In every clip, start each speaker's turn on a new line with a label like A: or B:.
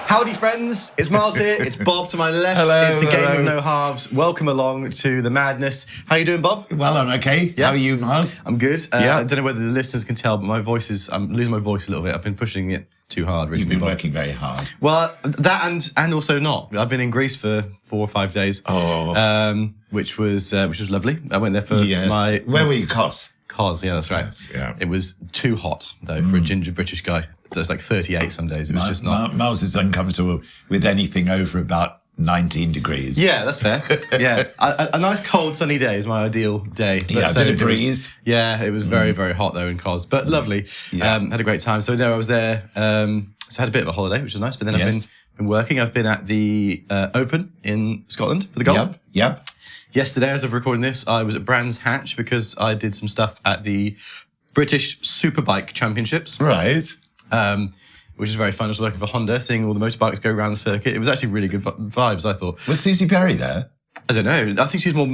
A: Howdy, friends. It's Miles here. It's Bob to my left.
B: Hello,
A: it's a game
B: hello.
A: of no halves. Welcome along to the madness. How you doing, Bob?
B: Well, I'm okay.
A: Yeah.
B: How are you, Miles?
A: I'm good.
B: Yeah.
A: I don't know whether the listeners can tell, but I'm losing my voice a little bit. I've been pushing it too hard recently.
B: You've been working very hard.
A: Well, that and also not. I've been in Greece for 4 or 5 days.
B: Oh.
A: Which was lovely. I went there for my...
B: Where were you, Kos?
A: Kos, yeah, that's right.
B: Yes, yeah.
A: It was too hot, though, for a ginger British guy. There's like 38 some days. It was just not...
B: Miles is uncomfortable with anything over about 19 degrees.
A: Yeah, that's fair. Yeah, a nice cold sunny day is my ideal day.
B: Yeah, a bit of breeze.
A: It was very, very hot though in Kos, but lovely.
B: Yeah.
A: Had a great time. So I was there. So I had a bit of a holiday, which was nice. But then I've been working. I've been at the Open in Scotland for the golf.
B: Yep.
A: Yesterday, as of recording this, I was at Brands Hatch because I did some stuff at the British Superbike Championships.
B: Right.
A: Which is very fun. I was working for Honda, seeing all the motorbikes go around the circuit. It was actually really good vibes, I thought.
B: Was Susie Perry there?
A: I don't know. I think she's more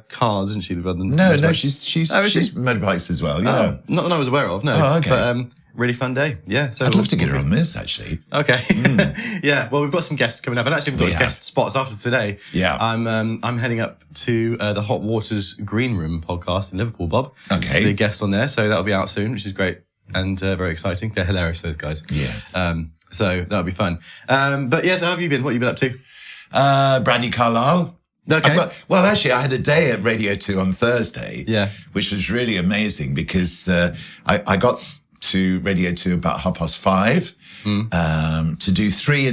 A: cars, isn't she, rather than
B: No,
A: motorbikes?
B: she's motorbikes as well. Yeah.
A: Oh, not that I was aware of. No.
B: Oh, okay.
A: But really fun day. Yeah. So
B: I'd love to get her on this, actually.
A: Okay. Yeah. Well, we've got some guests coming up, and actually we've got guest spots after today.
B: Yeah.
A: I'm heading up to the Hot Waters Green Room podcast in Liverpool, Bob.
B: Okay.
A: To be a guest on there, so that'll be out soon, which is great and very exciting. They're hilarious, those guys.
B: Yes.
A: So that'll be fun. But yeah, so how have you been? What have you been up to?
B: Brandy Carlisle.
A: Okay.
B: Well, actually, I had a day at Radio 2 on Thursday.
A: Yeah.
B: Which was really amazing because I got to Radio 2 about 5:30 to do 3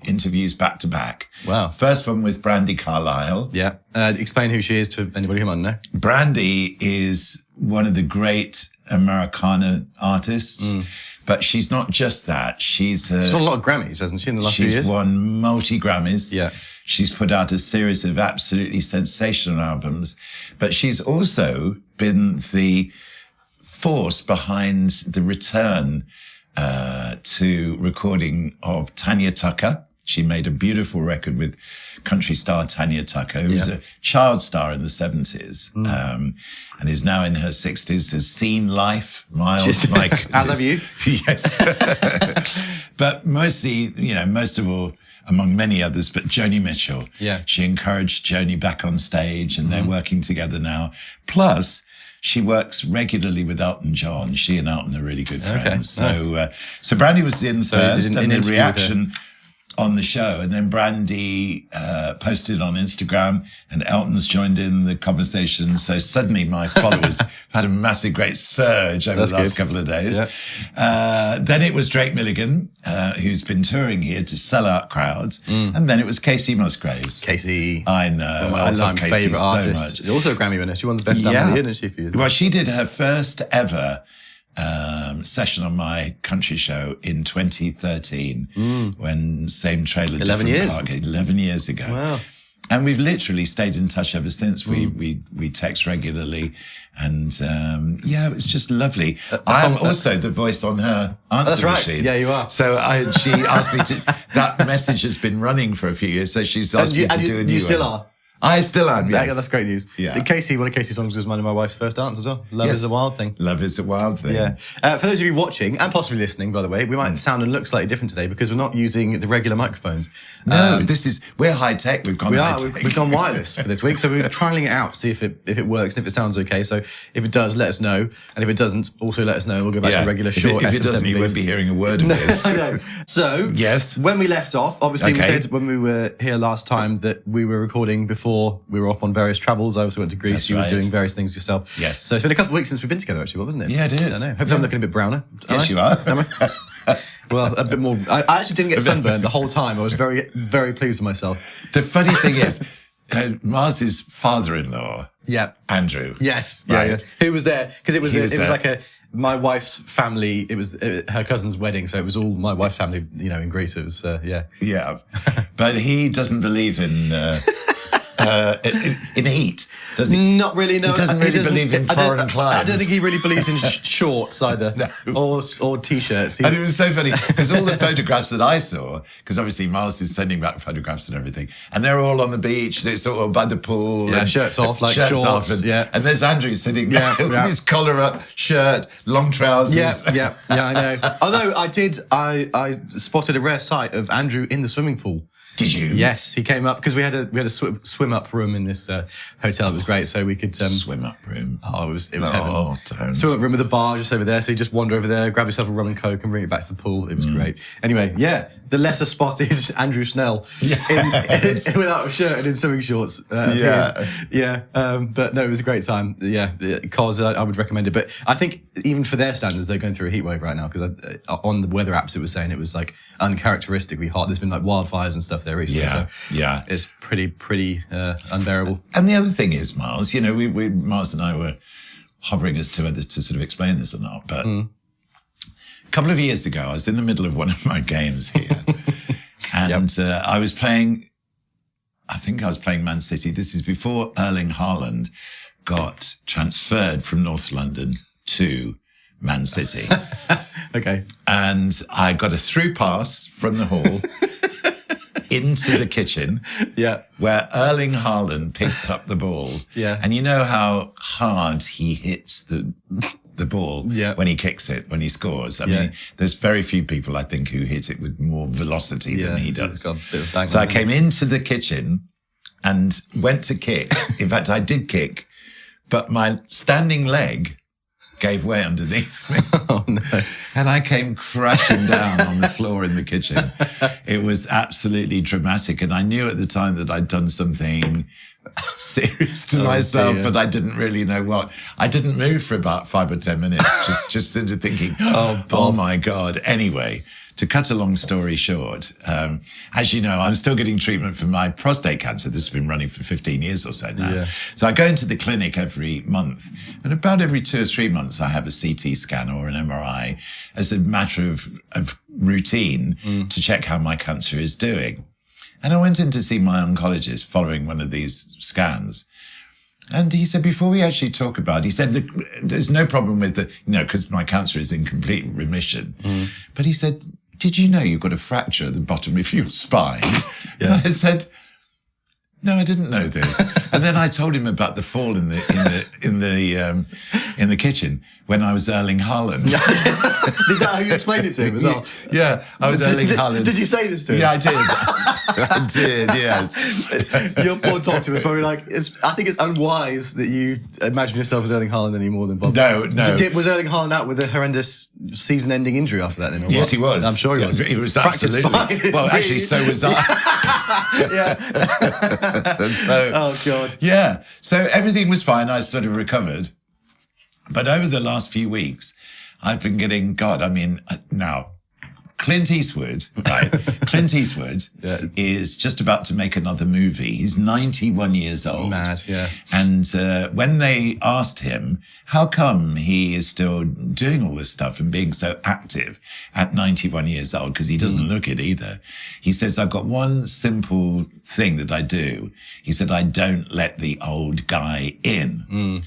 B: interviews back to back.
A: Wow.
B: First one with Brandy Carlisle.
A: Yeah. Explain who she is to anybody who might know.
B: Brandy is one of the great Americana artists, but she's not just that. She's
A: won a lot of Grammys, hasn't she, in the last few years?
B: She's won multi-Grammys.
A: Yeah.
B: She's put out a series of absolutely sensational albums, but she's also been the force behind the return to recording of Tanya Tucker. She made a beautiful record with country star Tanya Tucker, who was a child star in the 70s and is now in her 60s, has seen life, Miles, like...
A: As have you.
B: Yes. But mostly, most of all, among many others, but Joni Mitchell.
A: Yeah.
B: She encouraged Joni back on stage and they're working together now. Plus, she works regularly with Elton John. She and Elton are really good friends.
A: Okay,
B: So, so Brandy was in first and
A: in
B: the reaction on the show, and then Brandy posted on Instagram, and Elton's joined in the conversation. So suddenly my followers had a massive, great surge over the last couple of days. Yeah. Then it was Drake Milligan, who's been touring here to sell out crowds, and then it was Casey Musgraves.
A: Casey,
B: I know,
A: my all-time favourite artist.
B: So much.
A: Also a Grammy winner. She won the best album of the year, didn't she? A few years ago?
B: Well, she did her first ever session on my country show in 2013 when Same Trailer
A: 11
B: Different
A: years.
B: Park, 11 years ago.
A: Wow.
B: And we've literally stayed in touch ever since. We text regularly, and it was just lovely. I'm also the voice on her answer machine.
A: Yeah, you are.
B: So she asked me to. That message has been running for a few years, so she's asked me to do a new one.
A: You still are.
B: I still am, yes.
A: Yeah, that's great news.
B: Yeah.
A: Casey, one of Casey's songs was one of my wife's first dance as well. Love is a wild thing.
B: Love is a wild thing.
A: Yeah. For those of you watching and possibly listening, by the way, we might sound and look slightly different today because we're not using the regular microphones.
B: No, we're high tech. We've gone high tech.
A: We've gone wireless for this week, so we're trialing it out to see if it works and if it sounds okay. So if it does, let us know, and if it doesn't, also let us know. We'll go back to regular short.
B: If it doesn't, you won't be hearing a word of this.
A: I know. So
B: yes,
A: when we left off, obviously we said when we were here last time that we were recording before we were off on various travels. I also went to Greece.
B: That's
A: you
B: right.
A: were doing various things yourself.
B: Yes.
A: So it's been a couple of weeks since we've been together, actually, wasn't it?
B: Yeah, it is.
A: I don't know. Hopefully I'm looking a bit browner.
B: Yes, you are.
A: Am I? Well, a bit more. I actually didn't get sunburned the whole time. I was very, very pleased with myself.
B: The funny thing is, Mars's father-in-law, Andrew.
A: Yes.
B: Right.
A: Yeah. Who was there? Because it was
B: there.
A: like my wife's family. It was her cousin's wedding, so it was all my wife's family. In Greece. It was
B: Yeah, but he doesn't believe in in heat? Does he?
A: Not really, no.
B: He doesn't really believe in foreign climes.
A: I don't think he really believes in shorts either, or T-shirts.
B: And it was so funny, because all the photographs that I saw, because obviously Miles is sending back photographs and everything, and they're all on the beach, they're sort of by the pool.
A: Yeah,
B: and
A: shirts off, like
B: shirts
A: shorts.
B: Off,
A: and
B: there's Andrew sitting there with his collar up, shirt, long trousers.
A: Yeah, I know. Although I spotted a rare sight of Andrew in the swimming pool.
B: Did you?
A: Yes, he came up because we had a swim up room in this hotel. It was great, so we could
B: swim up room.
A: Oh, it was
B: don't.
A: Swim up room with a bar just over there. So you just wander over there, grab yourself a rum and coke, and bring it back to the pool. It was great. Anyway, yeah, the lesser spotted Andrew Snell without a shirt and in swimming shorts. But no, it was a great time. Yeah, because I would recommend it. But I think even for their standards, they're going through a heat wave right now, because on the weather apps it was saying it was like uncharacteristically hot. There's been like wildfires and stuff there recently.
B: Yeah.
A: It's pretty unbearable.
B: And the other thing is, Miles, we Miles and I were hovering as to whether to sort of explain this or not, but a couple of years ago, I was in the middle of one of my games here, and I think I was playing Man City. This is before Erling Haaland got transferred from North London to Man City.
A: Okay.
B: And I got a through pass from the hall into the kitchen, where Erling Haaland picked up the ball.
A: Yeah.
B: And you know how hard he hits the ball when he kicks it, when he scores. I mean, there's very few people, I think, who hit it with more velocity than he does. So I came into the kitchen and went to kick. In fact, I did kick, but my standing leg gave way underneath me.
A: Oh, no.
B: And I came crashing down on the floor in the kitchen. It was absolutely dramatic. And I knew at the time that I'd done something serious to myself, but I didn't really know what. I didn't move for about 5 or 10 minutes, just sort of thinking, oh my God. Anyway, to cut a long story short, as you know, I'm still getting treatment for my prostate cancer. This has been running for 15 years or so now. Yeah. So I go into the clinic every month, and about every 2 or 3 months, I have a CT scan or an MRI as a matter of routine to check how my cancer is doing. And I went in to see my oncologist following one of these scans. And he said, before we actually talk about it, he said, there's no problem with because my cancer is in complete remission. But he said, did you know you've got a fracture at the bottom of your spine? And I said, no, I didn't know this. And then I told him about the fall in the kitchen when I was Erling Haaland.
A: Is that how you explained it to him as well?
B: Yeah, I was Erling Haaland.
A: Did you say this to him?
B: Yeah, I did. I did, yes.
A: Your poor doctor was probably like, I think it's unwise that you imagine yourself as Erling Haaland any more than Bob.
B: No.
A: Was Erling Haaland out with a horrendous season-ending injury after that then? Or
B: yes,
A: what?
B: he was.
A: I'm sure he was.
B: He was absolutely. Well, actually, so was I. So,
A: oh, God.
B: Yeah. So everything was fine. I sort of recovered. But over the last few weeks, I've been getting, now, Clint Eastwood, right? Clint Eastwood is just about to make another movie. He's 91 years old.
A: Mad, yeah.
B: And when they asked him, how come he is still doing all this stuff and being so active at 91 years old? Because he doesn't look it either. He says, I've got one simple thing that I do. He said, I don't let the old guy in.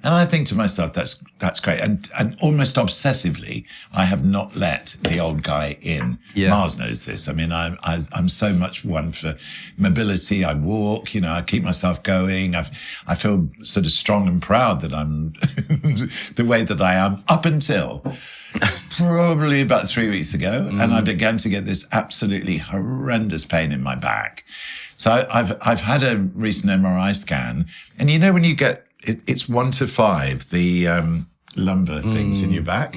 B: And I think to myself, that's great. And almost obsessively, I have not let the old guy in. Yeah. Mars knows this. I mean, I'm so much one for mobility. I walk, I keep myself going. I feel sort of strong and proud that I'm the way that I am up until probably about 3 weeks ago. And I began to get this absolutely horrendous pain in my back. So I've had a recent MRI scan, and when you get, it's 1 to 5, the lumbar things in your back.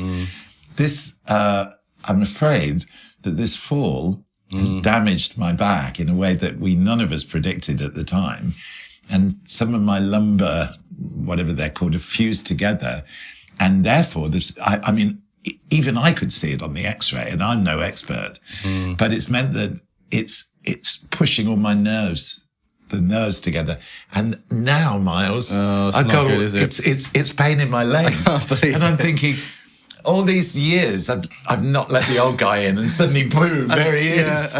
B: This, I'm afraid that this fall has damaged my back in a way that none of us predicted at the time. And some of my lumbar, whatever they're called, have fused together. And therefore, even I could see it on the x-ray, and I'm no expert, but it's meant that it's pushing all my nerves, the nerves together. And now, Miles,
A: it's pain in my legs.
B: And I'm thinking, all these years, I've not let the old guy in, and suddenly, boom, there he is.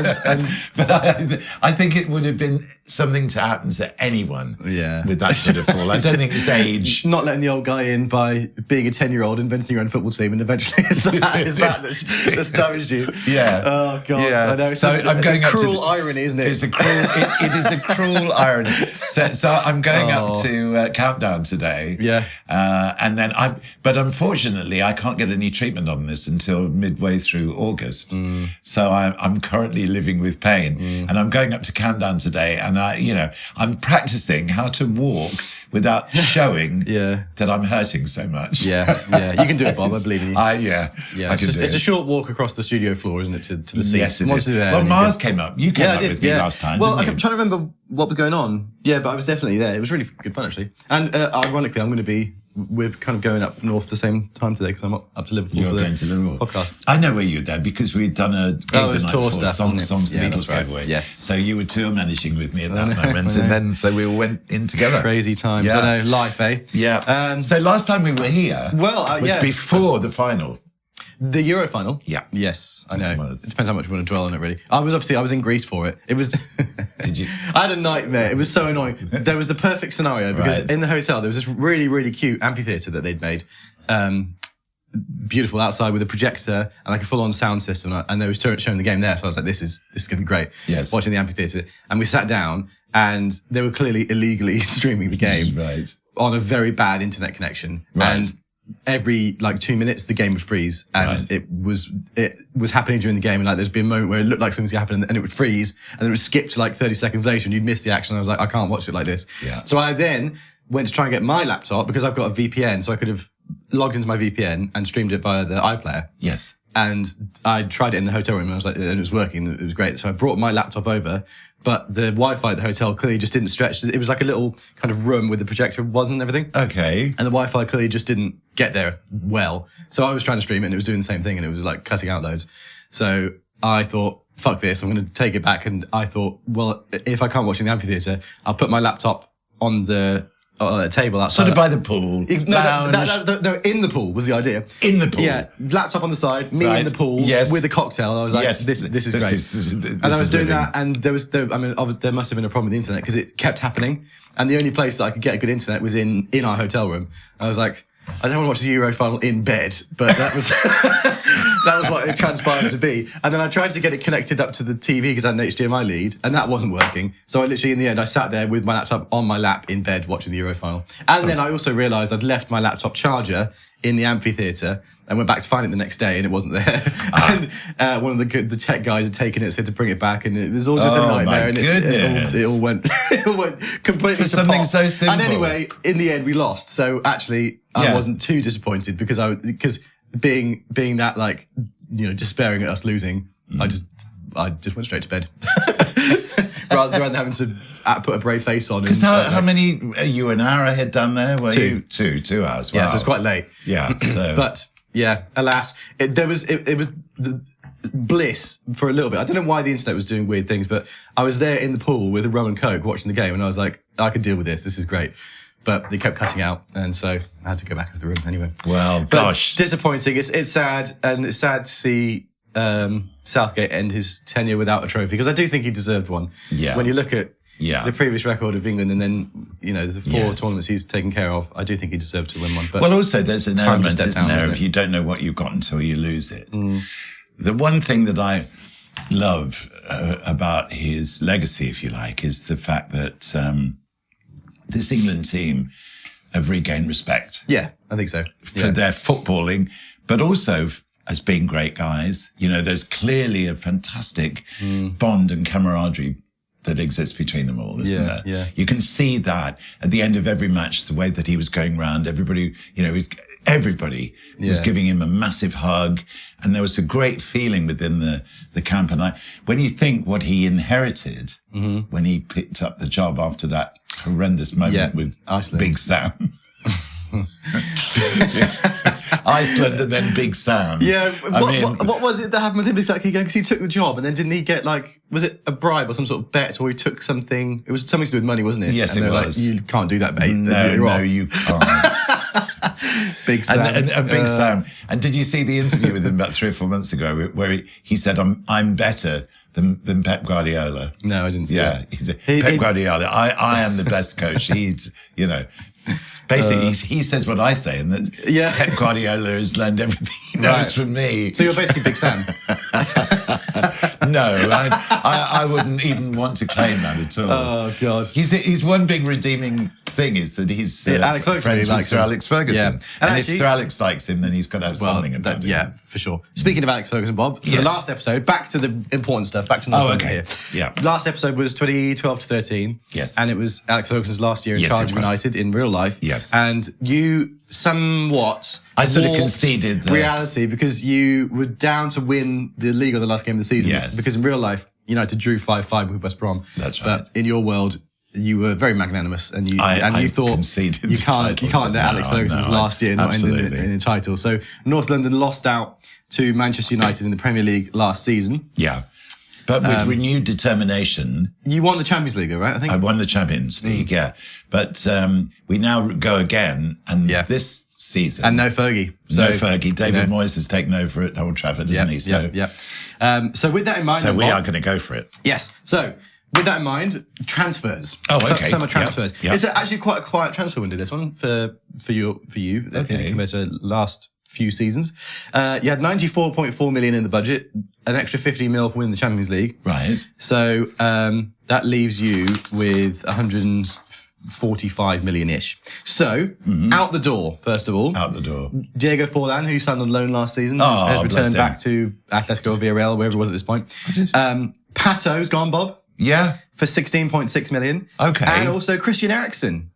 B: But I think it would have been something to happen to anyone with that sort of fall. I don't think it's age.
A: Not letting the old guy in by being a 10-year-old, inventing your own football team, and eventually it's that's damaged you.
B: Yeah.
A: Oh God.
B: Yeah.
A: I know.
B: So I'm going up to
A: cruel irony, isn't it?
B: It's a cruel. It is a cruel irony. So I'm going up to Countdown today.
A: Yeah.
B: And then but unfortunately, I can't get any treatment on this until midway through August. So I'm currently living with pain, and I'm going up to Countdown today, and I'm practicing how to walk without showing that I'm hurting so much.
A: Yeah. You can do it, Bob. I believe in you.
B: I can do it.
A: It's a short walk across the studio floor, isn't it, to the seat?
B: Yes, it is. Well, Mars came up. You came up with me last time,
A: Well,
B: didn't you?
A: I'm trying to remember what was going on. Yeah, but I was definitely there. It was really good fun, actually. And ironically, we're kind of going up north at the same time today because I'm up to Liverpool.
B: You're
A: for
B: going to Liverpool.
A: Podcast.
B: I know where you're there because we'd done a gig the night before, songs the Beatles gave away.
A: Yes.
B: So you were tour managing with me at that moment, and then so we all went in together.
A: Crazy times.
B: Yeah.
A: I know, life, eh?
B: Yeah. So last time we were here was before the final.
A: The Euro final?
B: Yeah.
A: Yes, I know. It depends how much we want to dwell on it, really. I was in Greece for it. It was...
B: Did you?
A: I had a nightmare. It was so annoying. There was the perfect scenario because in the hotel, there was this really, really cute amphitheatre that they'd made. Beautiful outside with a projector and like a full-on sound system. And they were showing the game there. So I was like, this is going to be great.
B: Yes.
A: Watching the amphitheatre. And we sat down and they were clearly illegally streaming the game.
B: Right.
A: On a very bad internet connection.
B: Right.
A: And every 2 minutes the game would freeze, and it was happening during the game, and there's been a moment where it looked like something was happening and it would freeze and then it would skip to 30 seconds later and you'd miss the action. I was like, I can't watch it like this. So I then went to try and get my laptop because I've got a VPN, so I could have logged into my VPN and streamed it via the iPlayer.
B: Yes.
A: And I tried it in the hotel room and I was like, and it was working, it was great. So I brought my laptop over, but the Wi-Fi at the hotel clearly just didn't stretch. It was like a little kind of room with the projector wasn't everything.
B: Okay.
A: And the Wi-Fi clearly just didn't get there well. So I was trying to stream it and it was doing the same thing and it was cutting out loads. So I thought, fuck this, I'm going to take it back. And I thought, well, if I can't watch in the amphitheatre, I'll put my laptop on the table outside.
B: Sort of by the pool.
A: No, in the pool was the idea.
B: In the pool.
A: Yeah, laptop on the side, me in the pool with a cocktail. I was like, this is great. And I was doing that, and there must have been a problem with the internet because it kept happening. And the only place that I could get good internet was in our hotel room. I was like, I don't want to watch the Euro final in bed, but that was that was what it transpired to be. And then I tried to get it connected up to the TV because I had an HDMI lead, and that wasn't working. So I literally, in the end, I sat there with my laptop on my lap in bed watching the Euro final. And then I also realised I'd left my laptop charger in the amphitheatre and went back to find it the next day, and it wasn't there. And one of the tech guys had taken it, so they had to bring it back, and it was all just a nightmare. And it all went completely
B: for something
A: pot.
B: So simple.
A: And anyway, in the end, we lost. So actually, I wasn't too disappointed because being that despairing at us losing, I just went straight to bed. Rather than having to put a brave face on.
B: Because how many, are you an hour ahead down there? Were
A: you?
B: 2 hours. Wow.
A: Yeah, so it's quite late.
B: Yeah. So.
A: But yeah, alas, it was the bliss for a little bit. I don't know why the internet was doing weird things, but I was there in the pool with a rum and coke watching the game, and I was like, I could deal with this. This is great. But they kept cutting out, and so I had to go back into the room anyway.
B: Well, gosh.
A: Disappointing. It's sad, and it's sad to see Southgate end his tenure without a trophy, because I do think he deserved one.
B: Yeah.
A: When you look at the previous record of England and then, the 4 tournaments he's taken care of, I do think he deserved to win one. But
B: also there's an element, isn't there, if you don't know what you've got until you lose it. The one thing that I love about his legacy, if you like, is the fact that this England team have regained respect.
A: Yeah, I think so.
B: For their footballing, but also as being great guys. There's clearly a fantastic bond and camaraderie that exists between them all, isn't there?
A: Yeah.
B: You can see that at the end of every match, the way that he was going round, everybody was giving him a massive hug, and there was a great feeling within the camp. And when you think what he inherited when he picked up the job after that horrendous moment with
A: Iceland.
B: Big Sam. Iceland and then Big Sam.
A: Yeah, what was it that happened with him exactly again? Because he took the job, and then didn't he get was it a bribe or some sort of bet, or he took something? It was something to do with money, wasn't it?
B: Yes,
A: and
B: it was.
A: You can't do that, mate.
B: No, you can't.
A: Big Sam.
B: And Big Sam. And did you see the interview with him about 3 or 4 months ago where he said, I'm better than Pep Guardiola?
A: No, I didn't see that.
B: He said, Pep Guardiola, I am the best coach. He's, basically he says what I say, and that Pep Guardiola has learned everything he knows from me.
A: So you're basically Big Sam.
B: No, I wouldn't even want to claim that at all.
A: Oh God,
B: he's one big redeeming thing is that he's friends with Sir Alex Ferguson, and actually, if Sir Alex likes him, then he's got to have something about him.
A: Yeah, for sure. Speaking of Alex Ferguson, Bob, so the last episode, back to the important stuff, back to North London here.
B: Yeah,
A: last episode was 2012 to 13.
B: Yes,
A: and it was Alex Ferguson's last year in charge of United in real life.
B: Yes,
A: and you somewhat
B: sort of conceded
A: reality because you were down to win the league on the last game of the season.
B: Yes,
A: because in real life, United drew 5-5 with West Brom.
B: That's right.
A: But in your world, you were very magnanimous, and you thought you can't let Alex Ferguson's last year not end in a title. So North London lost out to Manchester United in the Premier League last season.
B: Yeah, but with renewed determination,
A: you won the Champions League, right? I think
B: I won the Champions League. Yeah, but we now go again, and this season
A: and no Fergie.
B: No Fergie. David Moyes has taken over at Old Trafford, hasn't he? So
A: so with that in mind,
B: we are going to go for it.
A: Yes. So with that in mind, transfers.
B: Oh, okay.
A: Summer transfers.
B: Yep.
A: It's actually quite a quiet transfer window, this one, for you. Okay. Compared to last few seasons. You had 94.4 million in the budget, an extra 50 mil for winning the Champions League.
B: Right.
A: So that leaves you with 145 million-ish. So, out the door, first of all.
B: Out the door.
A: Diego Forlan, who signed on loan last season, has returned back to Atletico Villarreal, wherever it was at this point. Pato's gone, Bob.
B: Yeah.
A: For 16.6 million.
B: Okay.
A: And also Christian Eriksen.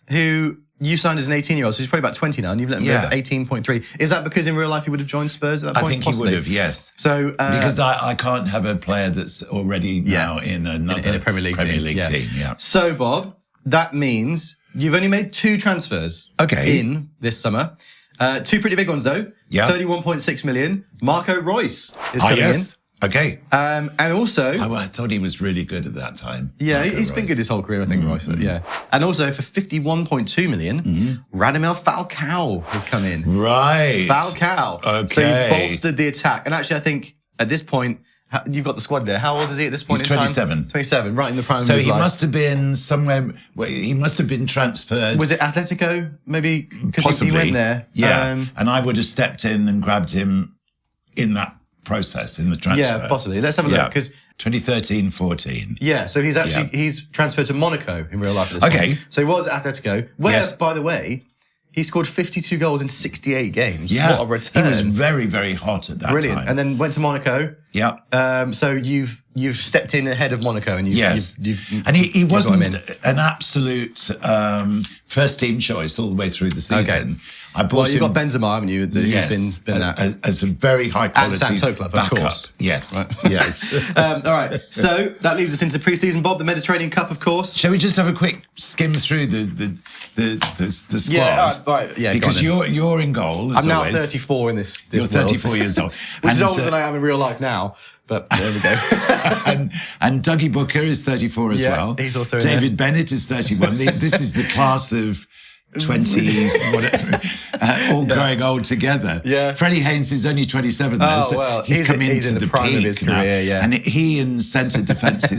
A: Who you signed as an 18-year-old, so he's probably about 20 now, and you've let him go for 18.3. Is that because in real life he would have joined Spurs at that point?
B: I think he would have, yes.
A: So
B: because I can't have a player that's already now in another
A: Premier League team.
B: Yeah.
A: So, Bob, that means you've only made 2 transfers in this summer. 2 pretty big ones, though.
B: Yeah.
A: 31.6 million. Marco Reus is coming in.
B: Okay.
A: And also...
B: I thought he was really good at that time.
A: Yeah, he's been good his whole career, I think, Reus. Yeah. And also for 51.2 million, Radamel Falcao has come in.
B: Right.
A: Falcao.
B: Okay.
A: So he bolstered the attack. And actually, I think at this point, you've got the squad there. How old is he at this point?
B: He's
A: in
B: 27.
A: Time? 27, right in the prime of
B: So
A: his
B: he
A: life.
B: must have been somewhere, he must have been transferred.
A: Was it Atletico, maybe? Because
B: Possibly.
A: he went there.
B: Yeah. And I would have stepped in and grabbed him in that process, in the transfer.
A: Yeah, possibly. Let's have a look. Because
B: 2013-14.
A: Yeah, so he's actually he's transferred to Monaco in real life at this point. So he was at Atletico, where, by the way, he scored 52 goals in 68 games.
B: Yeah,
A: what a return.
B: He was very, very hot at that time.
A: And then went to Monaco.
B: Yeah.
A: So you've stepped in ahead of Monaco, and
B: and he wasn't an absolute first team choice all the way through the season. I bought
A: you've got Benzema, haven't you? Who's been that
B: as a very high quality
A: and Sam Tokla, of course.
B: Yes,
A: right.
B: Yes.
A: All right. So that leads us into pre-season, Bob. The Mediterranean Cup, of course.
B: Shall we just have a quick skim through the squad?
A: Yeah. All right. Yeah.
B: Because you're in goal. As
A: I'm now
B: always.
A: 34 in this.
B: You're 34 years old,
A: which is older than I am in real life now. But there we go.
B: and Dougie Booker is 34 as well.
A: He's also
B: David Bennett is 31. This is the class of 20, whatever, all growing old together.
A: Yeah.
B: Freddie Haynes is only 27 though, so he's come into the
A: prime
B: peak
A: of his career,
B: now. And he in centre defence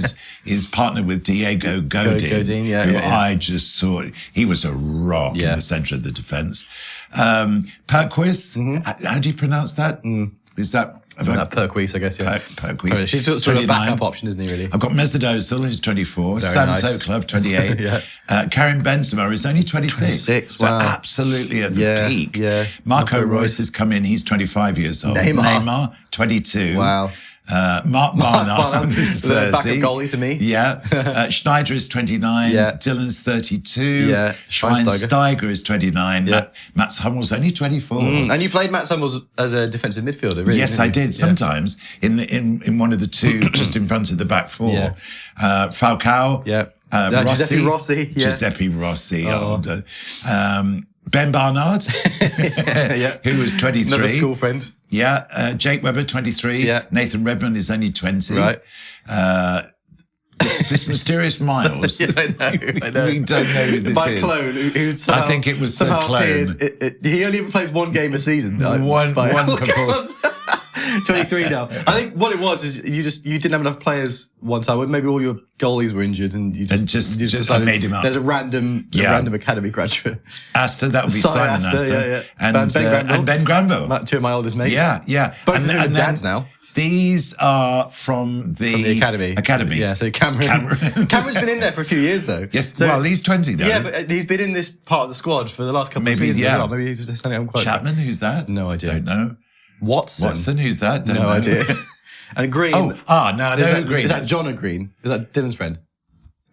B: is partnered with Diego Godin, who I just saw. He was a rock in the centre of the defence. Perquis, how do you pronounce that? Is that?
A: Perquis, I guess, yeah.
B: Perquis.
A: She's sort of a backup option, isn't he, really?
B: I've got Mesut Ozil, who's 24. Sam Tokla, 28. Karim Benzema is only 26.
A: 26,
B: so absolutely at the peak.
A: Yeah.
B: Marco Reus has come in. He's 25 years old.
A: Neymar
B: 22.
A: Wow.
B: Mark Barnard is 30.
A: Backup goalie to me.
B: Yeah. Schneider is 29. Dylan's 32.
A: Yeah.
B: Schweinsteiger is 29.
A: Yeah.
B: Mats Hummel's only 24.
A: And you played Mats Hummels as a defensive midfielder, really?
B: Yes, I did. Sometimes in one of the two just in front of the back four.
A: Yeah.
B: Falcao.
A: Yeah.
B: Rossi.
A: Yeah.
B: Giuseppe Rossi. Ben Barnard, who was 23.
A: Another school friend.
B: Yeah. Jake Webber, 23.
A: Yeah.
B: Nathan Redmond is only 20.
A: Right.
B: this mysterious Miles.
A: Yeah, I know.
B: We don't know who this
A: My
B: is.
A: clone, who somehow,
B: I think it was the
A: somehow
B: clone.
A: appeared. He only ever plays one game a season.
B: One couple.
A: 23 now. I think what it was is you didn't have enough players one time. Or maybe all your goalies were injured, and you just decided,
B: made him up.
A: There's a random academy graduate.
B: Astor, that would be Simon Astor.
A: Yeah.
B: And Ben Granville.
A: Two of my oldest mates.
B: Yeah.
A: Both of them are dads now.
B: These are from the Academy.
A: Yeah, so Cameron's been in there for a few years though.
B: Yes,
A: so,
B: well, he's 20 though.
A: Yeah, but he's been in this part of the squad for the last couple of seasons as well. Maybe he's just standing on quite.
B: Chapman, who's that?
A: No idea.
B: Don't know.
A: Watson,
B: who's that? Don't
A: no
B: know.
A: idea. And Green.
B: No, Green.
A: Is that John or Green? Is that Dylan's friend?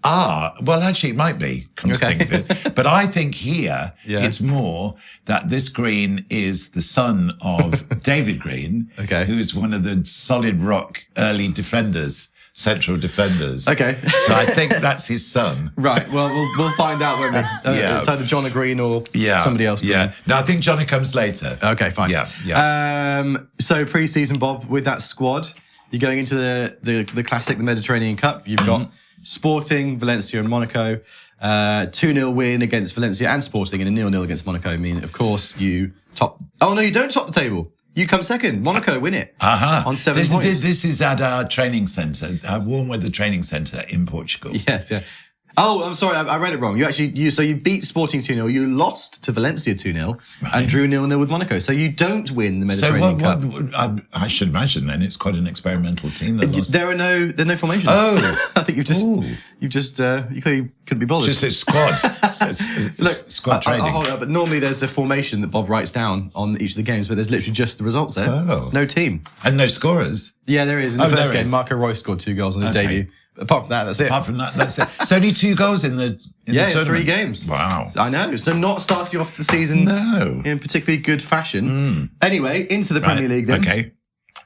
B: Well, actually, it might be, come to think of it. But I think here, it's more that this Green is the son of David Green, who is one of the solid rock early defenders, central defenders.
A: Okay.
B: So I think that's his son.
A: Right. Well, we'll find out when it's either John or Green or somebody else.
B: Yeah. No, I think Johnny comes later.
A: Okay, fine.
B: Yeah.
A: So pre-season, Bob, with that squad, you're going into the classic, the Mediterranean Cup. You've got Sporting, Valencia and Monaco, 2-0 win against Valencia and Sporting, and a 0-0 against Monaco. I mean, of course, you top... Oh, no, you don't top the table. You come second. Monaco win it on 7 points.
B: This is at our training centre, our warm weather training centre in Portugal.
A: Yes, yeah. Oh, I'm sorry, I read it wrong. You beat Sporting 2-0, you lost to Valencia 2-0, and drew 0-0 with Monaco. So you don't win the Mediterranean Cup.
B: I should imagine then it's quite an experimental team that lost.
A: There are no formations.
B: Oh,
A: I think you clearly couldn't be bothered.
B: Just a squad. Squad training.
A: I'll hold it up, but normally there's a formation that Bob writes down on each of the games, but there's literally just the results there.
B: Oh.
A: No team.
B: And no scorers.
A: Yeah, there is. In the first game, Marco Royce scored 2 goals on his debut. Apart from that, that's it.
B: That's it. It's only 2 goals in the tournament.
A: 3 games.
B: Wow.
A: I know. So not starting off the season in particularly good fashion. Anyway, into the Premier League then.
B: Okay.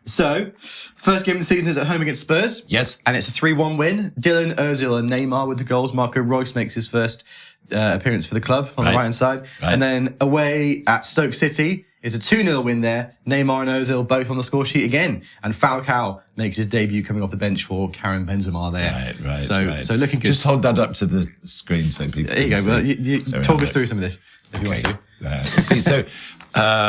A: So, first game of the season is at home against Spurs.
B: Yes.
A: And it's a 3-1 win. Dylan, Ozil and Neymar with the goals. Marco Royce makes his first appearance for the club on the right-hand side.
B: Right.
A: And then away at Stoke City, it's a 2-0 win there. Neymar and Ozil both on the score sheet again. And Falcao makes his debut coming off the bench for Karim Benzema there.
B: Right.
A: So looking good.
B: Just hold that up to the screen so people
A: There you
B: can
A: go. Well,
B: see.
A: Talk us through some of this if you want to.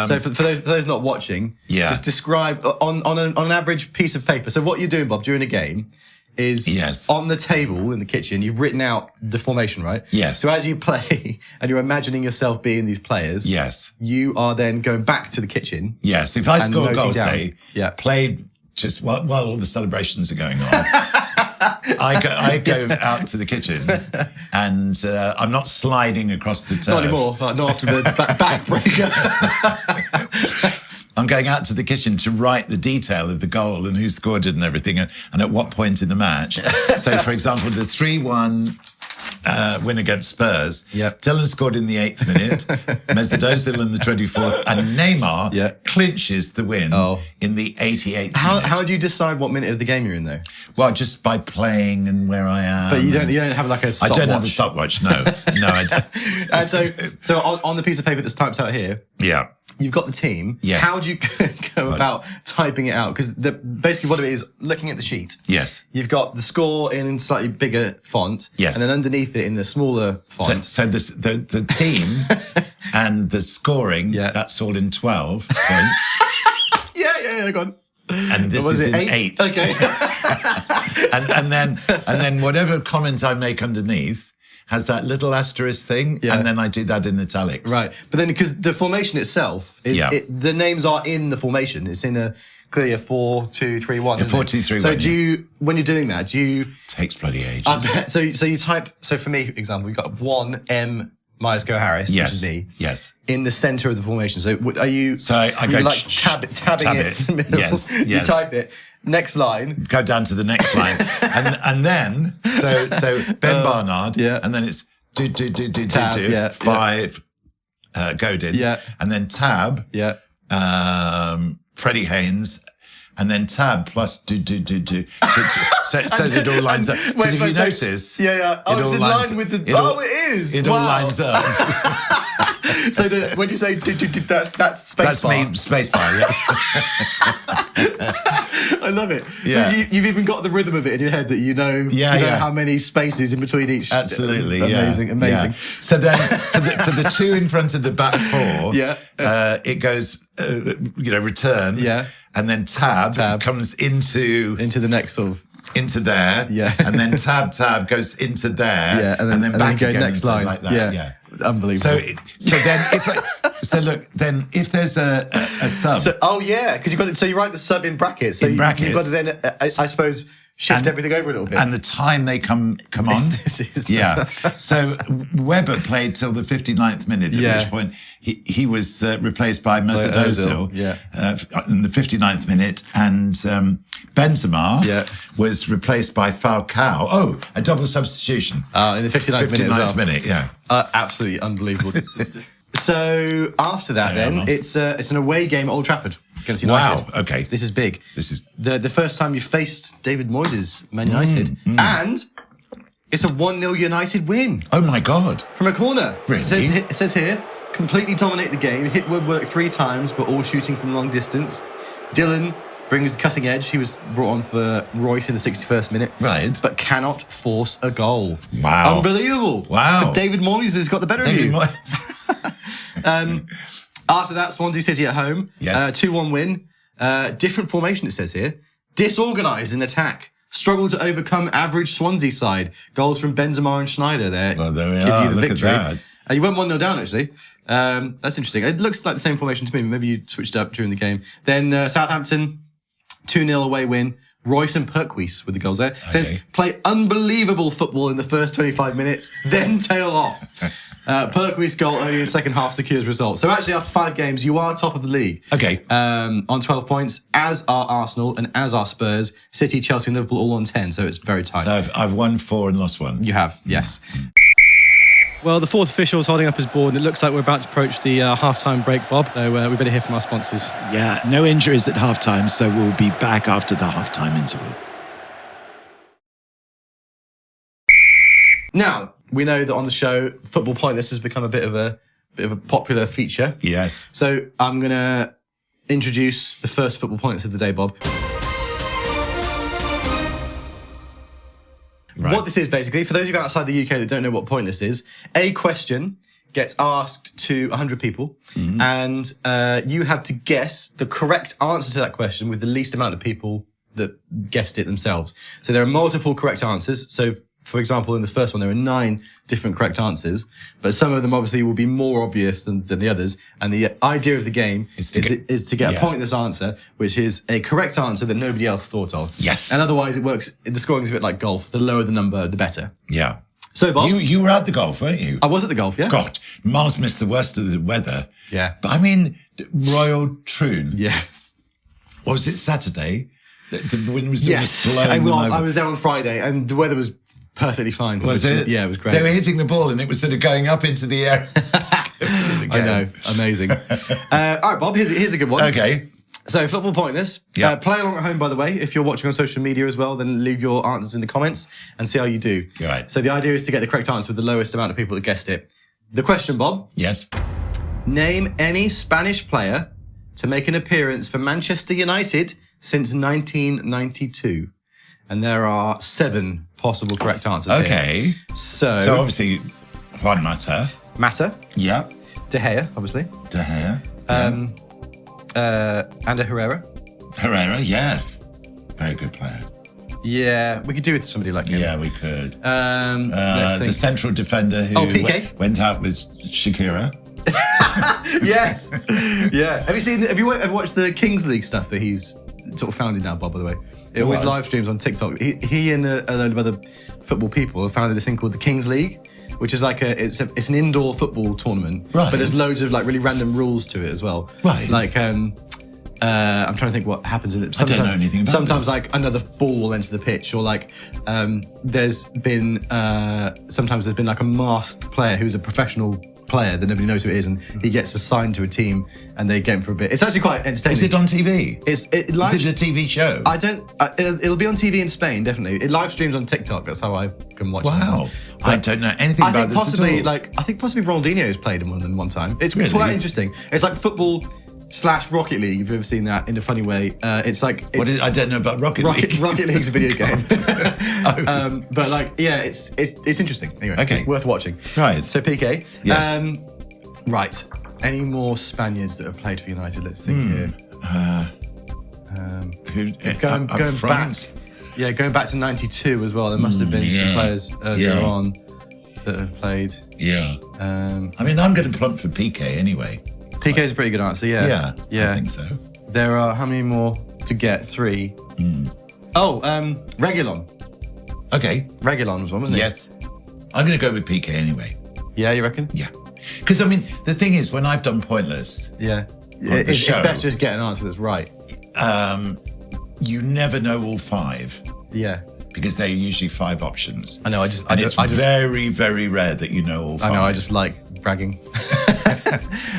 B: So
A: for those not watching, just describe on an average piece of paper. So what you're doing, Bob, during a game is on the table in the kitchen, you've written out the formation, right?
B: Yes.
A: So as you play and you're imagining yourself being these players, you are then going back to the kitchen.
B: Yes. If I score a goal, played just while all the celebrations are going on, I go out to the kitchen and I'm not sliding across the turf.
A: Not anymore, not after the backbreaker.
B: I'm going out to the kitchen to write the detail of the goal and who scored it and everything and at what point in the match. So, for example, the 3-1 win against Spurs, Dylan scored in the 8th minute, Mesut Ozil in the 24th, and Neymar clinches the win in the 88th minute.
A: How do you decide what minute of the game you're in, though?
B: Well, just by playing and where I am.
A: But you don't have like a stopwatch?
B: I don't have a stopwatch, no. No, I don't.
A: And so on the piece of paper that's typed out here, you've got the team.
B: Yes.
A: How do you go about typing it out? Because basically what it is, looking at the sheet.
B: Yes.
A: You've got the score in slightly bigger font.
B: Yes.
A: And then underneath it in the smaller font.
B: So the team and the scoring, that's all in 12 points.
A: Yeah, go on.
B: And this is in 8.
A: Okay.
B: and then whatever comment I make underneath has that little asterisk thing, and then I do that in italics.
A: Right, but then because the formation itself is the names are in the formation. It's in clearly a 4-2-3-1.
B: 4-2-3-1.
A: So when you're doing that,
B: takes bloody ages.
A: So you type. So for me, example, you've got 1M Myers-Go Harris, which is me.
B: Yes.
A: In the center of the formation. So are you?
B: So I go
A: like tabbing it to the middle.
B: Yes.
A: You type it. Next line.
B: Go down to the next line, and then so Ben Barnard, and then it's do 5 Godin, and then tab, Freddie Haynes. And then tab plus do. So it all lines up. Because if you notice,
A: it's in line with the. It is.
B: It all lines up.
A: So when you say do, that's spacebar.
B: That's me, spacebar. Yeah.
A: I love it.
B: Yeah.
A: So you've even got the rhythm of it in your head that you know how many spaces in between each.
B: Absolutely,
A: amazing.
B: Yeah. So then for the two in front of the back four, it goes, return, and then tab comes into
A: the next sort of.
B: Into there, and then tab goes into there, and then back again
A: next
B: into
A: line.
B: like that,
A: Unbelievable.
B: So then if there's a sub,
A: because you've got it. So you write the sub in brackets. So
B: in brackets,
A: you've got to then, I suppose, shift everything over a little bit.
B: And the time they come on. So Webber played till the 59th minute, at which point he was replaced by Mesut Ozil in the 59th minute, and Benzema was replaced by Falcao. Oh, a double substitution.
A: In the 59th
B: minute,
A: absolutely unbelievable. So after that, it's an away game at Old Trafford against United.
B: Wow, okay.
A: This is big.
B: This is
A: the first time you faced David Moyes' Man United. And it's a 1-0 United win.
B: Oh my God.
A: From a corner.
B: Really?
A: It says here, completely dominate the game, hit woodwork 3 times, but all shooting from long distance. Dylan brings cutting edge. He was brought on for Royce in the 61st minute.
B: Right.
A: But cannot force a goal.
B: Wow.
A: Unbelievable.
B: Wow.
A: So David Moyes has got the better of you. After that, Swansea City at home.
B: Yes.
A: 2-1 win. Different formation, it says here. Disorganised in attack. Struggle to overcome average Swansea side. Goals from Benzema and Schneider there.
B: Well, there we are. Look at that.
A: You went 1-0 down, actually. That's interesting. It looks like the same formation to me, but maybe you switched up during the game. Then Southampton, 2-0 away win. Royce and Perquis with the goals there. It says, play unbelievable football in the first 25 minutes, then tail off. Perquis' goal early in the second half secures results. So actually, after 5 games, you are top of the league.
B: Okay.
A: On 12 points, as are Arsenal and as are Spurs. City, Chelsea and Liverpool all on 10, so it's very tight.
B: So I've won 4 and lost 1.
A: You have, yes. Well, the fourth official is holding up his board, and it looks like we're about to approach the half-time break, Bob. So we better hear from our sponsors.
C: Yeah, no injuries at half-time, so we'll be back after the half-time interval.
A: Now, we know that on the show, Football Pointless has become a bit of a popular feature.
B: Yes.
A: So I'm going to introduce the first Football Pointless of the day, Bob.
B: Right.
A: What this is basically, for those of you outside the UK that don't know what Pointless is, a question gets asked to 100 people, and you have to guess the correct answer to that question with the least amount of people that guessed it themselves. So there are multiple correct answers. So, for example, in the first one, there are 9 different correct answers, but some of them obviously will be more obvious than the others. And the idea of the game is to get a pointless answer, which is a correct answer that nobody else thought of.
B: Yes.
A: And otherwise it works, the scoring is a bit like golf. The lower the number, the better.
B: Yeah.
A: So, Bob.
B: You were at the golf, weren't you?
A: I was at the golf, yeah.
B: God, Miles missed the worst of the weather.
A: Yeah.
B: But I mean, Royal Troon.
A: Yeah.
B: What was it, Saturday? The wind was blowing
A: I was there on Friday and the weather was perfectly fine.
B: Was it?
A: Yeah, it was great.
B: They were hitting the ball and it was sort of going up into the air.
A: I know, amazing. All right, Bob, here's a good one.
B: Okay.
A: So, Football Pointless.
B: Yeah.
A: Play along at home, by the way. If you're watching on social media as well, then leave your answers in the comments and see how you do.
B: Right.
A: So the idea is to get the correct answer with the lowest amount of people that guessed it. The question, Bob.
B: Yes.
A: Name any Spanish player to make an appearance for Manchester United since 1992. And there are 7 possible correct answers
B: Okay.
A: here. So
B: obviously, Juan Mata.
A: Mata.
B: Yeah.
A: De Gea, obviously.
B: De Gea.
A: Ander Herrera.
B: Herrera, yes. Very good player.
A: Yeah, we could do with somebody like him.
B: Yeah, we could.
A: Let's
B: The
A: think.
B: central defender who went out with Shakira.
A: Yes. Yeah. Have you ever watched the Kings League stuff that he's sort of founded now, Bob, by the way? It always live streams on TikTok. He and a load of other football people have founded this thing called the Kings League, which is like it's an indoor football tournament.
B: Right.
A: But there's loads of like really random rules to it as well.
B: Right.
A: Like I'm trying to think what happens in it.
B: I don't know anything about
A: Sometimes
B: this.
A: like another ball will enter the pitch, or like there's been like a masked player who's a professional player that nobody knows who it is, and he gets assigned to a team and they get him for a bit. It's actually quite entertaining.
B: Is it on TV?
A: Is it a TV
B: show?
A: I don't. It'll be on TV in Spain, definitely. It live streams on TikTok. That's how I can watch it.
B: Wow. I don't know anything about this
A: possibly,
B: at all.
A: I think possibly Ronaldinho's played in one of them one time. It's
B: Really?
A: quite interesting. It's like football slash Rocket League. If you've ever seen that in a funny way, it's like
B: I don't know about Rocket League.
A: Rocket League's a video game. But like, yeah, it's interesting. Anyway,
B: Okay.
A: it's worth watching.
B: Right.
A: So PK.
B: Yes.
A: Right. Any more Spaniards that have played for United? Let's think here. Going back. Yeah, going back to '92 as well. There must have been some players earlier on that have played.
B: Yeah. I mean, I'm going to plump for PK anyway.
A: PK is a pretty good answer. Yeah.
B: I think so.
A: There are how many more to get? 3. Oh, Reguilon.
B: Okay.
A: Reguilon was one, wasn't it?
B: Yes. I'm going to go with PK anyway.
A: Yeah, you reckon?
B: Yeah. Because, I mean, the thing is, when I've done Pointless...
A: Yeah. It's best to just get an answer that's right.
B: You never know all 5.
A: Yeah.
B: Because they're usually 5 options.
A: I know,
B: it's very, very rare that you know all 5.
A: I know, I just like bragging.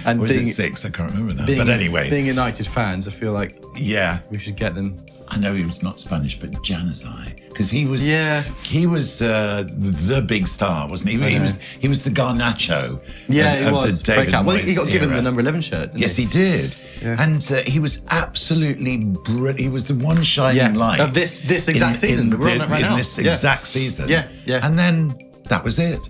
A: And
B: or is it 6? I can't remember now. But anyway.
A: Being United fans, I feel like we should get them.
B: I know he was not Spanish, but Januzaj. Because he was the big star, wasn't he? He was the Garnacho of the David Moyes
A: Well, he got given
B: era.
A: the number 11 shirt, didn't
B: he did. Yeah. And he was absolutely brilliant. He was the one shining light
A: of this exact season. We're on that right now.
B: In this exact season.
A: Yeah.
B: And then that was it.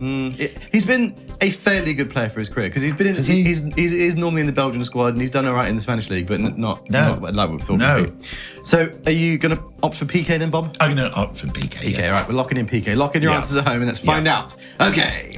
A: He's been a fairly good player for his career because he's been he's normally in the Belgian squad and he's done all right in the Spanish league, but not like we thought.
B: No.
A: So, are you going to opt for PK then, Bob?
B: I'm going to opt for PK.
A: PK, right. We're locking in PK. Lock in your answers at home, and let's find out. Okay.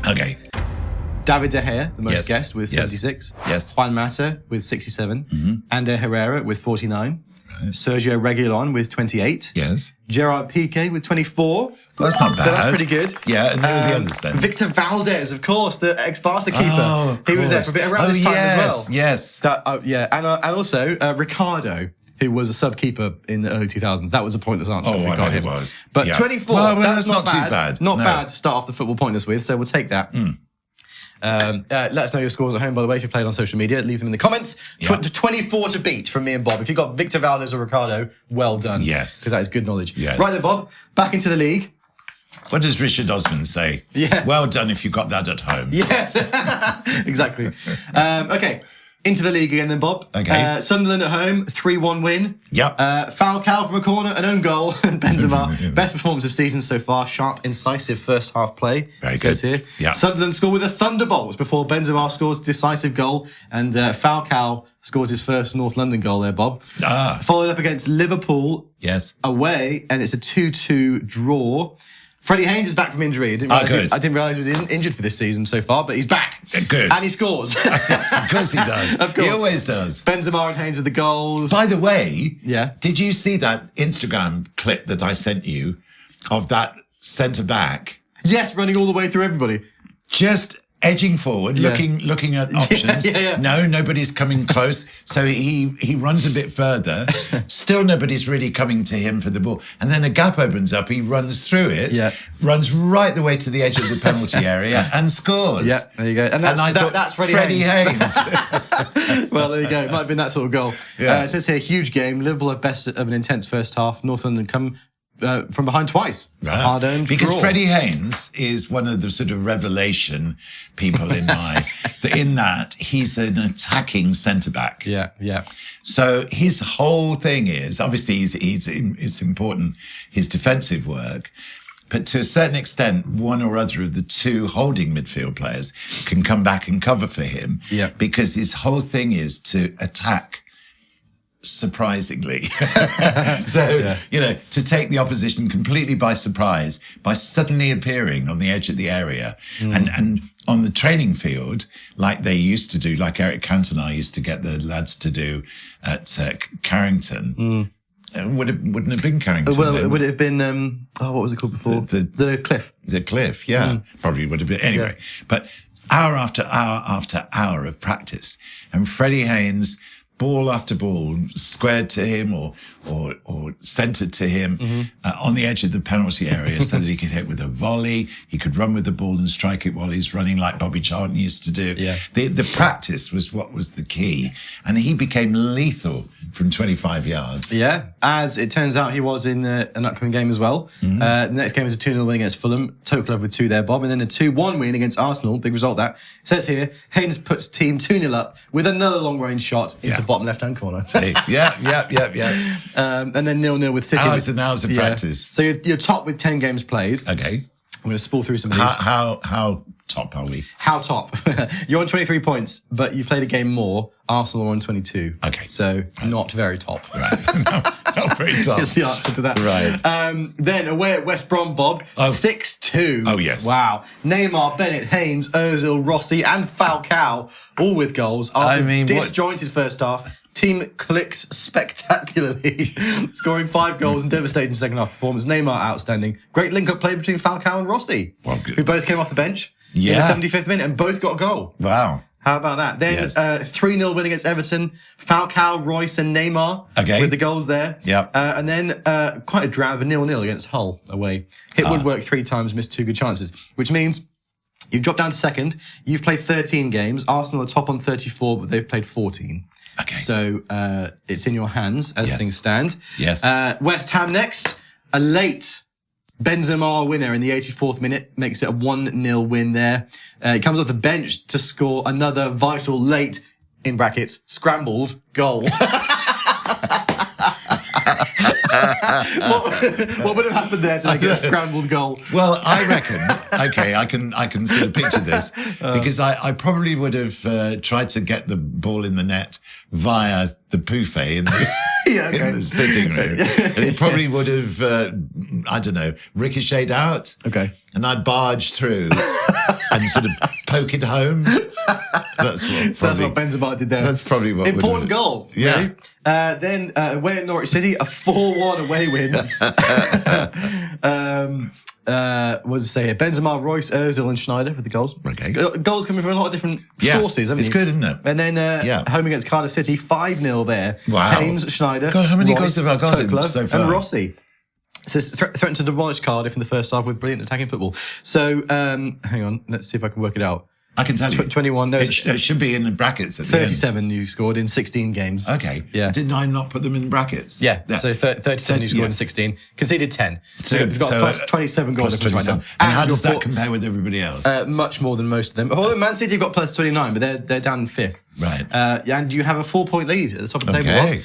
A: David De Gea, the most guessed, with 76.
B: Yes.
A: Juan Mata with 67. Ander Herrera with 49. Right. Sergio Reguilon with 28.
B: Yes.
A: Gerard Piqué with 24.
B: Well, that's not bad.
A: So that's pretty good.
B: Yeah, and the others then.
A: Victor Valdez, of course, the ex-Barca keeper.
B: Oh,
A: he was there for a bit around this time as well.
B: Yes.
A: And also Ricardo, who was a sub-keeper in the early 2000s. That was a pointless answer.
B: I know it was.
A: But 24, that's not
B: too bad.
A: Not bad to start off the football pointless with, so we'll take that. Let us know your scores at home, by the way, if you played on social media. Leave them in the comments. 24 to beat from me and Bob. If you got Victor Valdez or Ricardo, well done.
B: Yes.
A: Because that is good knowledge.
B: Yes.
A: Right then, Bob, back into the league.
B: What does Richard Osman say?
A: Yeah.
B: Well done if you got that at home.
A: Yes. Exactly. Okay. Into the league again then, Bob.
B: Okay.
A: Sunderland at home, 3-1 win.
B: Yep.
A: Falcao from a corner, an own goal. And Benzema, best performance of season so far. Sharp, incisive first half play.
B: Very good.
A: Says here.
B: Yep.
A: Sunderland score with a thunderbolt before Benzema scores decisive goal. And Falcao scores his first North London goal there, Bob. Followed up against Liverpool.
B: Yes.
A: Away, and it's a 2-2 draw. Freddie Haynes is back from injury. I didn't realise he was injured for this season so far, but he's back.
B: Good.
A: And he scores.
B: Yes, of course he does.
A: Of course.
B: He always does.
A: Benzema and Haynes with the goals.
B: By the way,
A: yeah.
B: Did you see that Instagram clip that I sent you of that centre-back?
A: Yes, running all the way through everybody.
B: Just edging forward, looking at options. No, nobody's coming close. So he runs a bit further. Still nobody's really coming to him for the ball. And then a gap opens up. He runs through it, runs right the way to the edge of the penalty area and scores.
A: Yeah, there you go. And that's Freddie Haynes. Well, there you go. It might have been that sort of goal.
B: Yeah.
A: It says here, huge game. Liverpool have best of an intense first half. North London come from behind twice.
B: Right.
A: Hard-earned
B: because
A: draw.
B: Freddie Haynes is one of the sort of revelation people in that he's an attacking centre-back.
A: Yeah.
B: So his whole thing is, obviously it's important, his defensive work, but to a certain extent, one or other of the two holding midfield players can come back and cover for him.
A: Yeah.
B: Because his whole thing is to attack surprisingly. To take the opposition completely by surprise by suddenly appearing on the edge of the area and on the training field, like they used to do, like Eric Cantona used to get the lads to do at Carrington. Wouldn't have been Carrington.
A: Well, it would have been, what was it called before? The Cliff.
B: The Cliff, yeah. Probably would have been. Anyway, but hour after hour after hour of practice. And Freddie Haynes, ball after ball, squared to him or centred to him on the edge of the penalty area so that he could hit with a volley. He could run with the ball and strike it while he's running like Bobby Charlton used to do.
A: Yeah.
B: The practice was what was the key. And he became lethal from 25 yards.
A: Yeah, as it turns out, he was in an upcoming game as well. The next game was a 2-0 win against Fulham. Total over with 2 there, Bob. And then a 2-1 win against Arsenal. Big result that. It says here, Haynes puts team 2-0 up with another long-range shot into bottom left-hand corner.
B: Yeah.
A: And then 0-0 with City.
B: Hours and hours of practice.
A: So you're top with 10 games played.
B: Okay.
A: I'm going to spool through some of these.
B: How top are we?
A: How top? You're on 23 points, but you've played a game more. Arsenal are on 22.
B: Okay.
A: So not very top.
B: Right. Not very top.
A: That's the answer to that.
B: Right.
A: Then away at West Brom, Bob, 6-2.
B: Oh, yes.
A: Wow. Neymar, Bennett, Haynes, Ozil, Rossi, and Falcao, all with goals. After disjointed first half, team clicks spectacularly, scoring 5 goals and devastating second half performance. Neymar outstanding. Great link-up play between Falcao and Rossi, who both came off the bench in the 75th minute and both got a goal.
B: Wow.
A: How about that? Then 3-0 win against Everton. Falcao, Royce, and Neymar with the goals there.
B: Yep.
A: And then quite a drab 0-0 against Hull away. Hit woodwork 3 times, missed 2 good chances, which means you've dropped down to second. You've played 13 games. Arsenal are top on 34, but they've played 14.
B: Okay.
A: So it's in your hands as things stand.
B: Yes.
A: West Ham next. A late Benzema winner in the 84th minute makes it a 1-0 win there. He comes off the bench to score another vital late, in brackets, scrambled goal. What would have happened there to make it a scrambled goal?
B: Well, I reckon, okay, I can sort of picture this, because I probably would have tried to get the ball in the net via the buffet in the, in the sitting room. And it probably would have, I don't know, ricocheted out.
A: Okay.
B: And I'd barge through and sort of poke it home. That's what
A: Benzema did there.
B: That's probably what
A: important goal.
B: Yeah.
A: Really. Then away at Norwich City, a 4-1 away win. What does it say here? Benzema, Royce, Ozil, and Schneider for the goals.
B: Okay.
A: Goals coming from a lot of different sources.
B: It's good, isn't it?
A: And then home against Cardiff City, 5-0 there.
B: Wow.
A: Haynes, Schneider,
B: God, how many
A: Royce,
B: goals have I got in
A: Tokler,
B: so far?
A: and Rossi. It says threatened to demolish Cardiff in the first half with brilliant attacking football. So hang on, let's see if I can work it out.
B: I can tell you.
A: 21. No,
B: it should be in the brackets at the
A: 37
B: end.
A: You scored in 16 games.
B: Okay.
A: Yeah.
B: Didn't I not put them in brackets?
A: Yeah. So 37 you scored in 16. Conceded 10. So you've got plus 27 goals right now.
B: And how does that compare with everybody else?
A: Much more than most of them. Well, Man City have got plus 29, but they're down in 5th.
B: Right.
A: And you have a 4-point lead at the top of the table.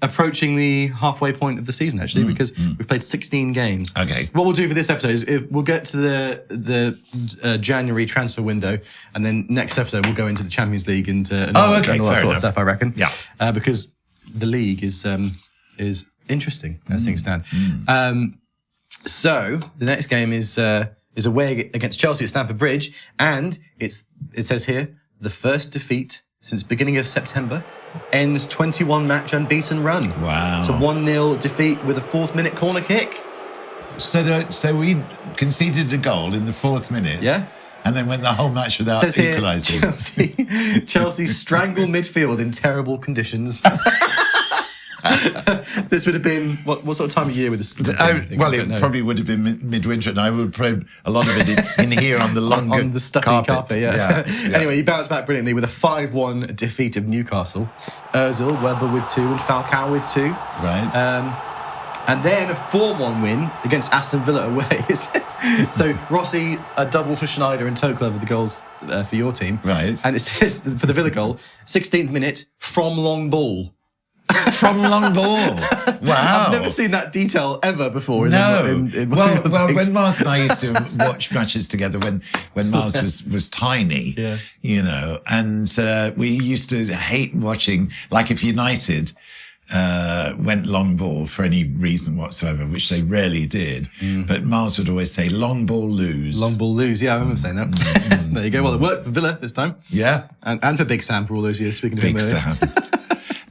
A: Approaching the halfway point of the season, actually, because we've played 16 games.
B: Okay.
A: What we'll do for this episode is we'll get to the January transfer window, and then next episode we'll go into the Champions League and all that sort of stuff, I reckon.
B: Yeah.
A: Because the league is interesting as things stand. So the next game is away against Chelsea at Stamford Bridge, and it says here the first defeat since beginning of September, ends 21-match unbeaten run.
B: Wow.
A: It's a 1-0 defeat with a 4th-minute corner kick.
B: So we conceded a goal in the 4th minute.
A: Yeah.
B: And then went the whole match without equalising.
A: Chelsea strangle midfield in terrible conditions. This would have been what sort of time of year with this?
B: Well, it probably would have been midwinter, and I would put a lot of it in here on the longer
A: on the stuffy carpet. Yeah. Anyway, he bounced back brilliantly with a 5-1 defeat of Newcastle. Ozil, Weber with 2, and Falcao with 2.
B: Right.
A: And then a 4-1 win against Aston Villa away. So Rossi, a double for Schneider and Tokler with the goals for your team.
B: Right.
A: And it says for the Villa goal, 16th minute from long ball.
B: From long ball. Wow.
A: I've never seen that detail ever before.
B: No. Well, when Miles and I used to watch matches together when Miles was tiny, you know, and we used to hate watching, like if United went long ball for any reason whatsoever, which they rarely did. But Miles would always say, long ball lose.
A: Long ball lose, yeah, I remember saying that. There you go. Well, it worked for Villa this time.
B: Yeah.
A: And for Big Sam for all those years, speaking of
B: Big Sam.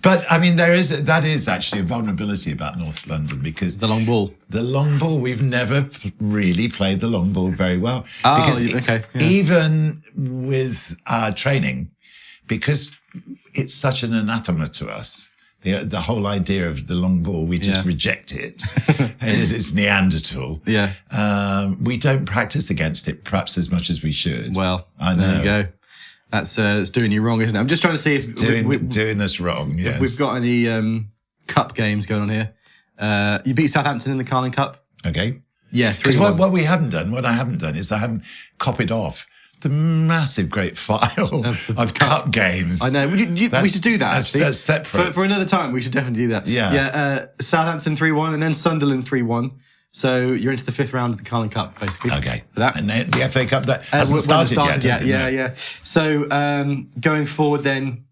B: But I mean, that is actually a vulnerability about North London, because
A: the long ball.
B: The long ball, we've never really played the long ball very well.
A: Oh,
B: because
A: okay. Yeah.
B: Even with our training, because it's such an anathema to us, the whole idea of the long ball, we just reject it. It's Neanderthal.
A: Yeah.
B: We don't practice against it perhaps as much as we should.
A: Well,
B: I know.
A: There you go. That's it's doing you wrong, isn't it? I'm just trying to see if
B: doing us wrong. Yes,
A: if we've got any cup games going on here. You beat Southampton in the Carling Cup.
B: Okay.
A: Yeah, 3-1.
B: What I haven't done is I haven't copied off the massive great file of cup games.
A: I know. We should do that, actually.
B: That's separate.
A: For another time, we should definitely do that.
B: Yeah.
A: Southampton 3-1 and then Sunderland 3-1. So you're into the 5th round of the Carling Cup, basically.
B: Okay.
A: For that.
B: And then the FA Cup, that hasn't started yet.
A: Yeah. So going forward then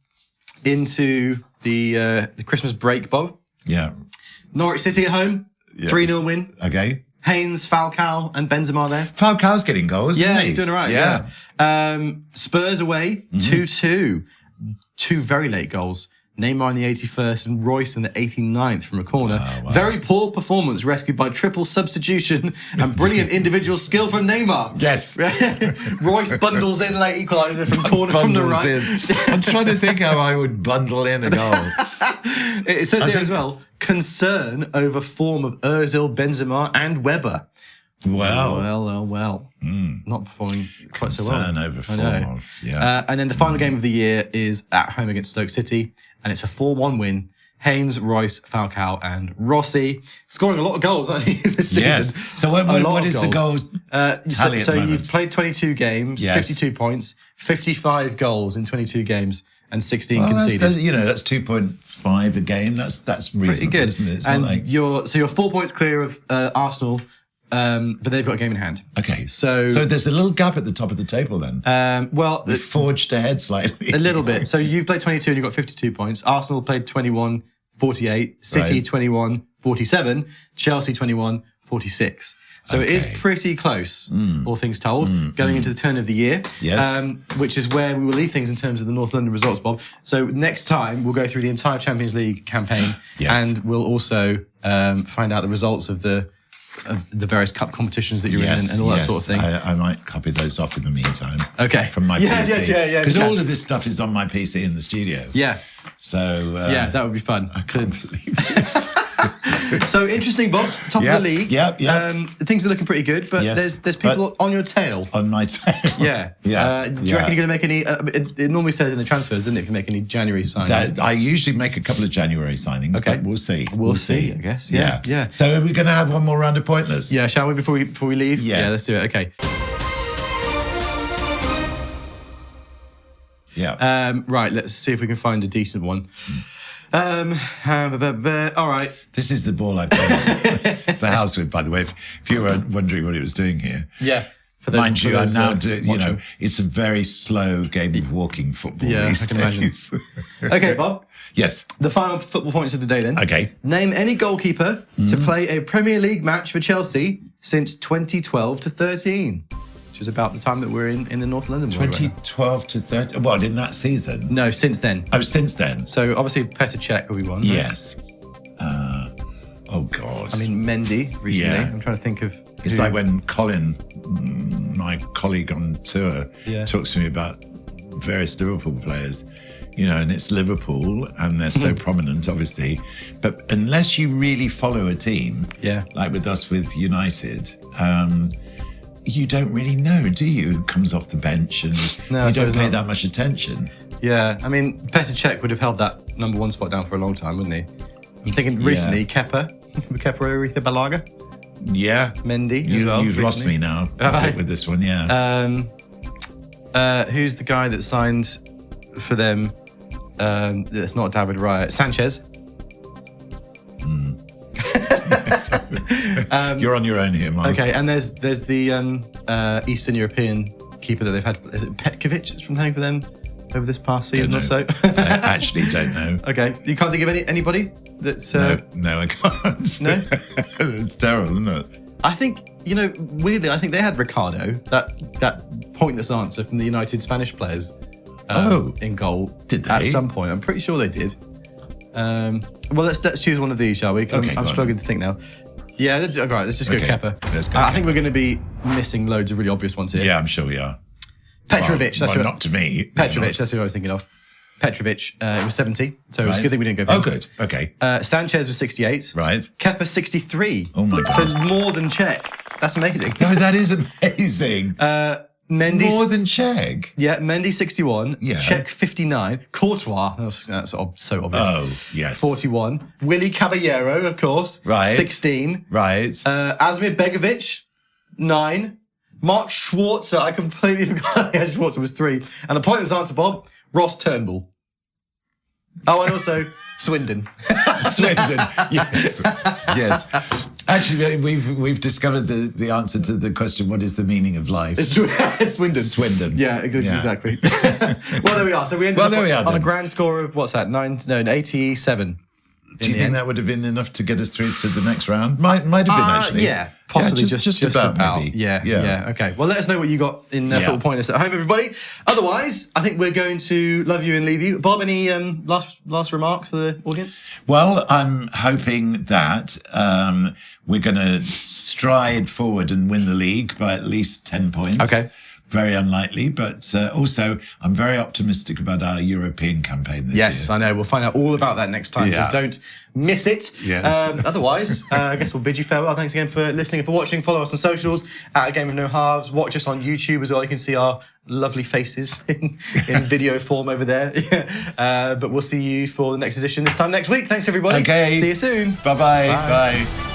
A: into the Christmas break, Bob.
B: Yeah.
A: Norwich City at home, 3-0 win.
B: Okay.
A: Haynes, Falcao and Benzema there.
B: Falcao's getting goals, isn't he?
A: He's doing all right, yeah. Spurs away, 2-2. 2 very late goals. Neymar in the 81st and Royce in the 89th from a corner. Oh, wow. Very poor performance rescued by triple substitution and brilliant individual skill from Neymar.
B: Yes.
A: Royce bundles in late equaliser from corner from the right.
B: I'm trying to think how I would bundle in a goal.
A: It says here as well, concern over form of Ozil, Benzema and Weber. Well. Not performing quite so well.
B: Concern over form. Yeah.
A: And then the final game of the year is at home against Stoke City, and it's a 4-1 win. Haynes, Royce, Falcao, and Rossi scoring a lot of goals, aren't you, this season?
B: Yes. So what is the goals tally
A: So
B: at the moment?
A: you've played 22 games, 52 points, 55 goals in 22 games, and 16 conceded.
B: That's 2.5 a game. That's reasonable,
A: pretty good,
B: isn't it? It's
A: and
B: not like...
A: you're 4 points clear of Arsenal. But they've got a game in hand.
B: Okay.
A: So
B: there's a little gap at the top of the table then.
A: They've
B: forged ahead slightly.
A: A little bit. So you've played 22 and you've got 52 points. Arsenal played 21, 48. City 21, 47. Chelsea 21, 46. So it is pretty close, all things told, going into the turn of the year.
B: Yes.
A: Which is where we will leave things in terms of the North London results, Bob. So next time we'll go through the entire Champions League campaign, and we'll also find out the results of the various cup competitions that you're in and all that sort of thing.
B: I might copy those off in the meantime.
A: Okay.
B: From my PC.
A: Yeah.
B: Because all of this stuff is on my PC in the studio.
A: Yeah.
B: So...
A: that would be fun.
B: I can't believe this.
A: So interesting, Bob. Top of the league.
B: Yeah.
A: Things are looking pretty good, but there's people on your tail.
B: On my tail.
A: Yeah. Do you reckon you're going to make any... it normally says in the transfers, doesn't it, if you make any January signings?
B: I usually make a couple of January signings, but we'll see.
A: We'll see, I guess. Yeah.
B: So are we going to have one more round of pointless?
A: Yeah, shall we before we leave?
B: Yes.
A: Yeah, let's do it. Okay.
B: Yeah.
A: Right, let's see if we can find a decent one. All right.
B: This is the ball I played the house with, by the way, if you were wondering what it was doing here.
A: Yeah.
B: Mind you, I'm now doing, it's a very slow game of walking football.
A: Yeah, I can imagine. Okay, Bob.
B: Yes.
A: The final football points of the day then.
B: Okay.
A: Name any goalkeeper to play a Premier League match for Chelsea since 2012 to 13. Which is about the time that we're in the North London.
B: 2012 to 13. What, in that season?
A: No, since then.
B: Oh, since then.
A: So obviously Petr Cech will be one.
B: Yes. Oh God.
A: I mean Mendy recently.
B: Yeah.
A: I'm trying to think of.
B: It's like when Colin, my colleague on tour, talks to me about various Liverpool players. And it's Liverpool, and they're so prominent, obviously. But unless you really follow a team, like with us with United, you don't really know, do you? Who comes off the bench, and you don't pay that much attention.
A: Yeah, I mean, Petr Cech would have held that number 1 spot down for a long time, wouldn't he? I'm thinking recently, Kepa Arrizabalaga.
B: Yeah.
A: Mendy
B: You've
A: recently.
B: lost me now with this one,
A: who's the guy that signed for them? It's not David Raya. Sanchez.
B: You're on your own here, Miles.
A: Okay, and there's the Eastern European keeper that they've had. Is it Petkovic that's been playing for them over this past season or so?
B: I actually don't know.
A: Okay, you can't think of anybody that's...
B: No, I can't.
A: No?
B: It's terrible, isn't it?
A: I think, weirdly, I think they had Ricardo, that pointless answer from the United Spanish players in goal.
B: Did they?
A: At some point. I'm pretty sure they did. Well, let's choose one of these, shall we?
B: Okay,
A: I'm struggling to think now. Yeah, let's just go Kepa.
B: Let's go
A: I think we're going to be missing loads of really obvious ones here.
B: Yeah, I'm sure we are.
A: Petrovic.
B: Not to me.
A: Petrovic, that's who I was thinking of. Petrovic, it was 70, so it was a good thing we didn't go back.
B: Oh, good. Okay.
A: Sanchez was 68.
B: Right.
A: Kepa 63.
B: Oh my God.
A: So more than Cech. That's amazing.
B: No, that is amazing.
A: Mendy.
B: More than Cech.
A: Yeah, Mendy 61.
B: Yeah.
A: Cech 59. Courtois, that's so obvious.
B: Oh, yes.
A: 41. Willy Caballero, of course.
B: Right.
A: 16.
B: Right.
A: Asmir Begovic, 9. Mark Schwarzer. I completely forgot Schwarzer was 3. And the pointless answer, Bob, Ross Turnbull. Oh, and also Swindon.
B: Swindon, yes. Yes. Actually, we've discovered the answer to the question, what is the meaning of life?
A: It's Swindon.
B: Swindon.
A: Yeah, exactly. Well, there we are. So we ended up on a grand score of, what's that, 87.
B: Do you think that would have been enough to get us through to the next round? Might have been, actually.
A: Yeah, possibly just about.
B: Maybe.
A: Yeah. Okay. Well, let us know what you got in Football Pointless at home, everybody. Otherwise, I think we're going to love you and leave you. Bob, any last remarks for the audience?
B: Well, I'm hoping that we're going to stride forward and win the league by at least 10 points.
A: Okay.
B: Very unlikely, but also I'm very optimistic about our European campaign this year.
A: Yes, I know. We'll find out all about that next time, so don't miss it.
B: Yes.
A: Otherwise, I guess we'll bid you farewell. Thanks again for listening and for watching. Follow us on socials at A Game of No Halves. Watch us on YouTube as well. You can see our lovely faces in video form over there. But we'll see you for the next edition this time next week. Thanks, everybody.
B: Okay.
A: See you soon.
B: Bye-bye.
A: Bye.
B: Bye.